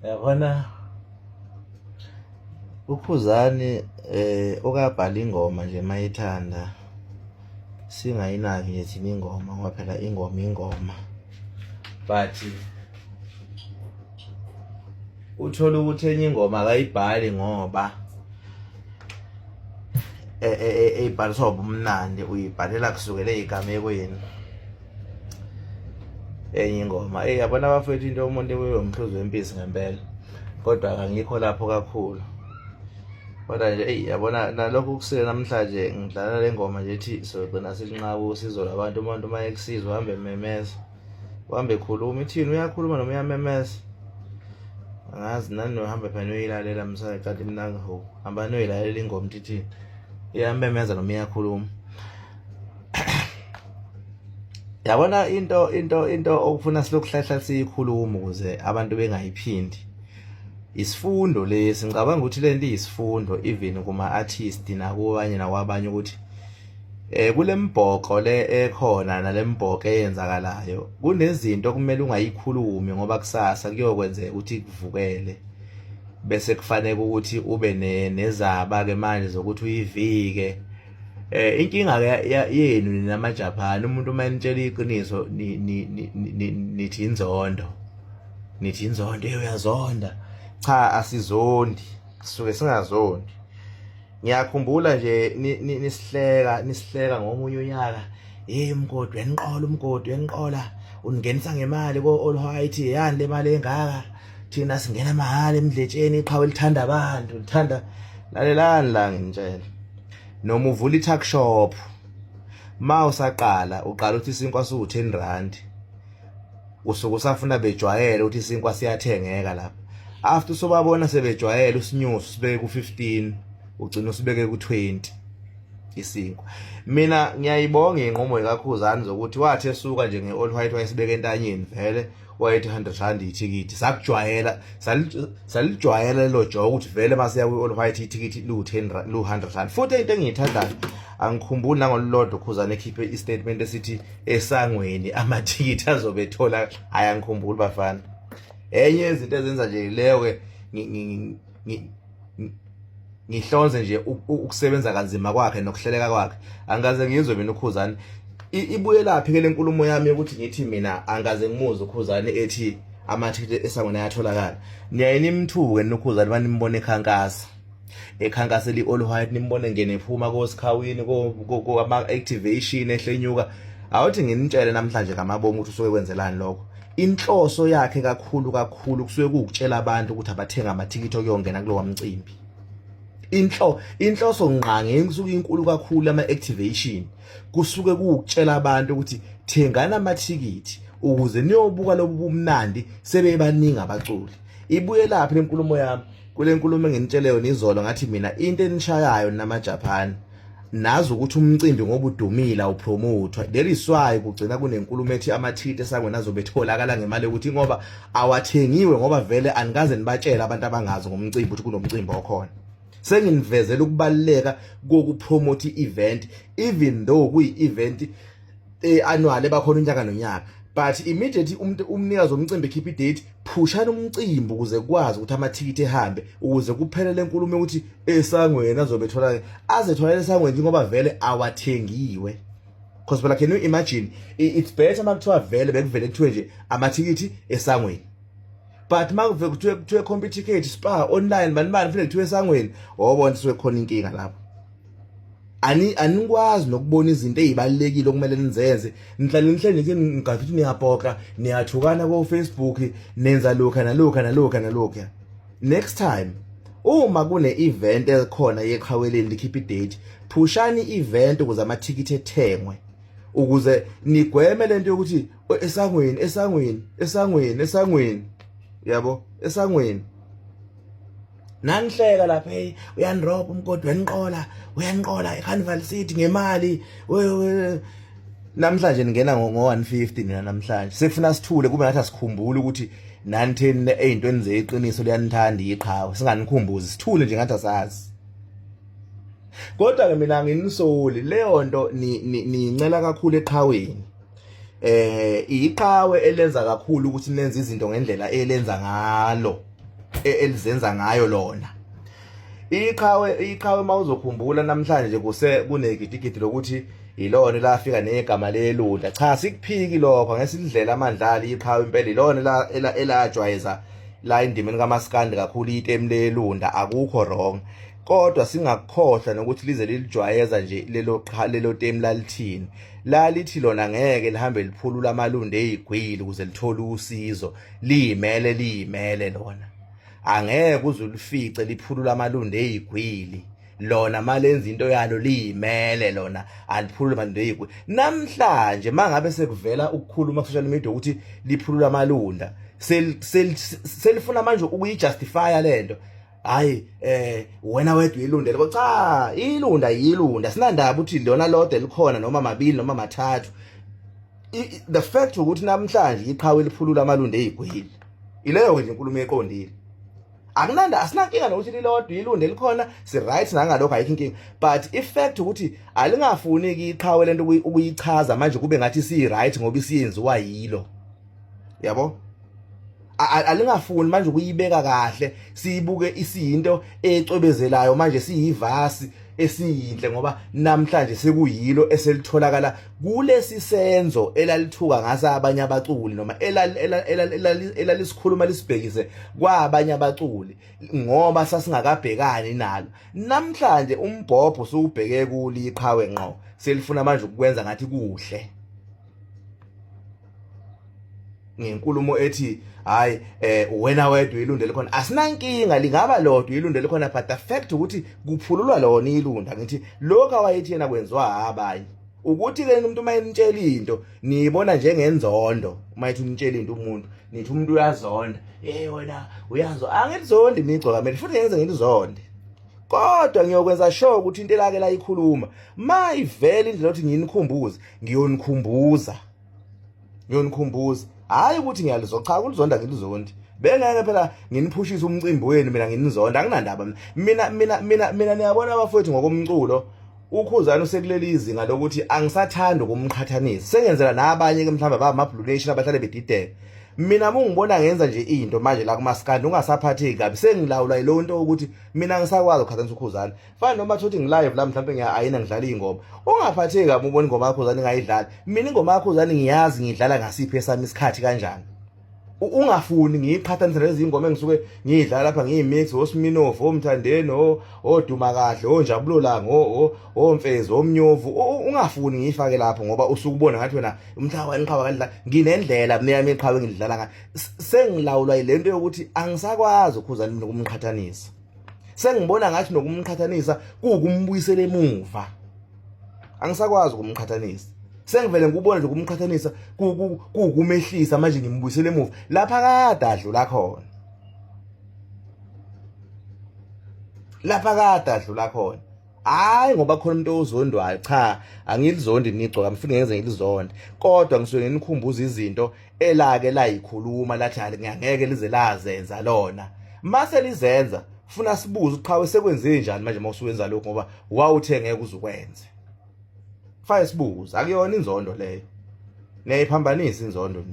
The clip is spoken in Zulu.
Yabona uKhuzani okabhala ingoma nje mayithanda singayinaki nje thina ingoma ngoba phela ingoma but uthola ukuthi enye ingoma akayibhali ngoba eyibhaliswa ubumnandi uyibhalela kusukela ezigamekweni. Enye ingoma yabona bafethu into umuntu weyomhluzi wempisi ngempela, kodwa akangikho lapho kakhulu. Kodwa nje yabona nalokho kusile namhlanje ngidlala le ngoma nje ethi sogcina silinqaba usizo labantu. Umuntu uma ekusizwa uhambe memeza, uhambe khuluma, ithini uyakhuluma noma uyamemeza. Angazi nani nohambe phela uyilalela msaka kanti mina ho hamba noyilalela ingoma ithini iyamemeza noma iyakhuluma. Yabona into okufuna silokuhlahla siyikhuluma ukuze abantu bengayiphindi isifundo lesi. Ngicabanga ukuthi lento iyisifundo even kuma artist nakubanye nakwabanye ukuthi kule mbhoqo le ekhona nale mbhoqo eyenzakalayo kunezinto kumele ungayikhulumi ngoba kusasa kuyokwenzeka ukuthi kuvukele bese kufanele ukuthi ube nezaba ke manje zokuthi uyivike. Inkinga yenu namaJapan umuntu uma enitshela iqiniso nithi inzondo, uyazonda. Cha, asizondi, sisuke singazondi. Ngiyakhumbula nje nisihleka ngomunye unyaka, umgodi wenqola ungenisa ngemali ko All White, yani le mali engaka thina singena mahhala emdletsheni, iqhawe lithanda abantu, lithanda lalelani la ngintshela. Noma uvula i-tuck shop ma usaqala uqala uthi isinkwa siwu-10 rand, usuke usafuna bejwayele ukuthi isinkwa siyathengeka lapha. After sobabona sebejwayele usinyuso sibeke ku-15 ugcina usibeke ku-20 isinkwa. Mina ngiyayibonga inqomo kaKhuzani zokuthi wathi esuka nje nge-All White wayesibeke entanyeni vele wayethi 100 rand ithikithi. Sakujwayela salijwayela lelo joke ukuthi vele masiya kwi-All White ithikithi lu-100 rand. Futhi into engiyithandayo angikhumbuli nangolodwa uKhuzani ekhiphe istatement esithi esangweni amathikithi azobe ethola. Ayangikhumbuli bafana. Enye izinto ezenza nje leyo ke ngihlonze nje ukusebenza kanzima kwakhe nokuhleleka kwakhe. Angaze ngizwe mina uKhuzani ibuye laphi ke lenkulumo yami ukuthi ngithi mina angaze ngimuze uKhuzani ethi amathikithi esangweni ayatholakala. Niyaye nimthuke noKhuzani banimbone ekhankasa li-All White, nimbone ngene ephuma koSikhawini ama activation ehlenyuka. Awuthi nginitshele namhlanje ngamabomu ukuthi usuke kwenzelani lokho. Inhloso yakhe kakhulu kusuke ukutshela abantu ukuthi abathenga amathikithi okuyongena kulowa mcimbi. Inhloso ngqange kusuke inkulu kakhulu ama-activation kusuke ukutshela abantu ukuthi thengana amathikithi ukuze niyobuka lobu bumnandi sebebaningi abaculi. Ibuye laphi lenkulumo yami kule nkulumo enginitsheleyo nizolo ngathi mina into enishayayo namaJapan nazi ukuthi umcimbi ngoba udumila upromote. There is why kugcina kunenkulumo ethi amathikithi esangweni azobe etholakala ngemali ukuthi ngoba awathengiwe ngoba vele anikaze nibatshela abantu abangazi ngomcimbi ukuthi kunomcimbi okhona. Senginivezela ukubaluleka kokupromote i-event even though kuyi-event annual ebakhona unyaka nonyaka, but immediately umnikazi womcimbi ekhipha idate phushana umcimbi ukuze kwazi ukuthi amathikithi ehambe ukuze kuphele lenkulumo ukuthi esangweni azobe etholakala azetholakala esangweni ngoba vele awathengiwe. Because phela can you imagine it's better makuthiwa vele bekuvele kuthiwe nje amathikithi esangweni, but makuve kuthiwe competitive spa online bani futhi kuthiwe esangweni wobona suke khona inkinga lapho. Anikwazi nokubona izinto ezibalekile okumele nizenze. Nihlale nihlele ngigathi niyabhoka niyathukana ko Facebook nenza lokho nalokho. Next time uma kune event ekhona yeqhaweleni likhipha idate, phushani i-event ukuze amathikithi ethengwe ukuze nigweme lento yokuthi esangweni yabo esangweni. Nangihleka lapha uyanroba umgodi wenqola eCarnival City ngemali. Namhlanje ningena ngo-150 nina namhlanje. Sefuna sithule kube ngathi asikhumbule ukuthi nanitheni ey'ntweni zeqiniso liyanithanda iqhawe. Singanikhumbuzi sithule nje ngathi asazi. Kodwa ke mina nginisoli leyo nto niyincela kakhulu eqhaweni. Iqhawe elenza kakhulu ukuthi nenze izinto ngendlela elenza ngalo. elizenza ngayo lona. Iqhawe mawuzokhumbula namhlanje kunegidigidi lokuthi ilona lafika negama lelunda. Cha, sikuphiki lokho ngesidlela amandlala iqhawe impela ilona elajwayeza la indimeni kaMaskandi kakhulu itemu lelunda, akukho wrong. Kodwa singakukhohlwa nokuthi lize lilijwayeza nje lelo temu lalithini. Lalithi lona ngeke lihambe liphulula amalunda ezigwili ukuze lithole usizo. Liyimele lona. Angeke uze ulifice liphulula amalunda ezigwili. Lona malenza into yalo liyimele lona aliphulula amalunda ezigwili. Namhlanje mangabe sekuvela ukukhuluma ku social media ukuthi liphulula amalunda, selifuna manje ukuyijustifya lento. Hayi wena wedwa ilunda lelo. Cha, ilunda yilunda, sinandaba ukuthi lona lodwa likhona noma mabili noma mathathu. The fact ukuthi namhlanje iqhawe liphulula amalunda ezigwili, ileyo nje inkulumo eqondile. Akunanda asinankinga nokuthi lilodwa ilunda likhona, si right nangalokho ayikho inkinga, but effect ukuthi alingafuni iqhawe lento ukuyichaza manje kube ngathi si right ngoba isiyenziwa yilo. Yabo? Alingafuni manje ukuyibeka kahle siyibuke isiyinto ecwebezelayo manje siyivasi esiyinhle ngoba namhlanje sekuyilo eselitholakala kulesi senzo elalithuka ngasa abanye abaculi noma elalikhuluma lisibhekise kwabanye abaculi ngoba sasingakabhekani nalo. Namhlanje umbhobho usubheke kuli iqhawe ngqo, selifuna manje ukwenza ngathi kuhle ngenkulumo ethi hayi wena wedwa ilunda likhona. Asinankinga lingaba lodwa ilunda likhona, but the fact ukuthi kuphululwa lona ilunda, ngithi lokho awayithi yena kwenziwa abanye ukuthi ke umuntu mayintshela into niyibona njengenzondo. Mayithi unitshela into umuntu nithi umuntu uyazonda, wena uyazonda. Angizondi imigcoka mina futhi ngenze ngilizonde, kodwa ngiyokwenza sure ukuthi into elake la ikhuluma mayivela indlela ukuthi ngiyonikhumbuza. Hayi ukuthi ngiyalizo, cha kulizonda ngilizondi. Bengeke phela nginiphushisa umcimbi wenu mina nginizonda, anginandaba mina niyabona abafowethu ngokomculo. UKhuzani usekuleli izinga lokuthi angisathanda ukumqhathanisa. Sengenzela nabanye ke mhlawumbe baba ama blue nation abahlale bedideka. Mina mungibona ngenza nje into manje la kuMaskandi ungasaphatheki kabi, sengilawula yilo nto ukuthi mina ngisakwazi ukukhathanisa uKhuzani. Fana noma thothi ngilive la mhlawumbe ayina ngidlala ingoma, ungaphatheki kabi ubona ingoma yaKhuzani ngayidlala. Mina ingoma yaKhuzani ngiyazi ngidlala ngasiphi esami isikhathi kanjani. Ungafuni ngiyiqhathanisa lezi ingoma engisuke ngiyidlala lapha ngiyimix oSminoff oMthandeni oduma kahle onjabulo langa omfezi omnyovu. Ungafuni ngiyifake lapho ngoba usukubona ngathi wena umhlawani iqhawe kanjani. Nginendlela mina yami iqhawe ngidlala ngayo. Sengilawulwa ilento yokuthi angisakwazi uKhuzani nokumqhathanisa. Sengibona ngathi nokumqhathanisa kukumbuyisela emuva. Angisakwazi ukumqhathanisa. Sengivele ngubona nje ukumqhathanisa kukumehlisa manje ngimbuyisele emuva lapha kade adlula khona. Hayi ngoba khona umuntu ozondwayo, cha angilizondi imigcoka mfuna ngenze ngilizonde, kodwa ngisuke nginikhumbuza izinto elake layikhuluma lathi ngeke lize lazenza lona. Mase lizenza funa sibuze uqhawe sekwenze njani manje mawusuwenza lokho ngoba wawuthe ngeke uzukwenze. Fire sibuza akuyona inzondo leyo, niyayiphambanisa inzondo.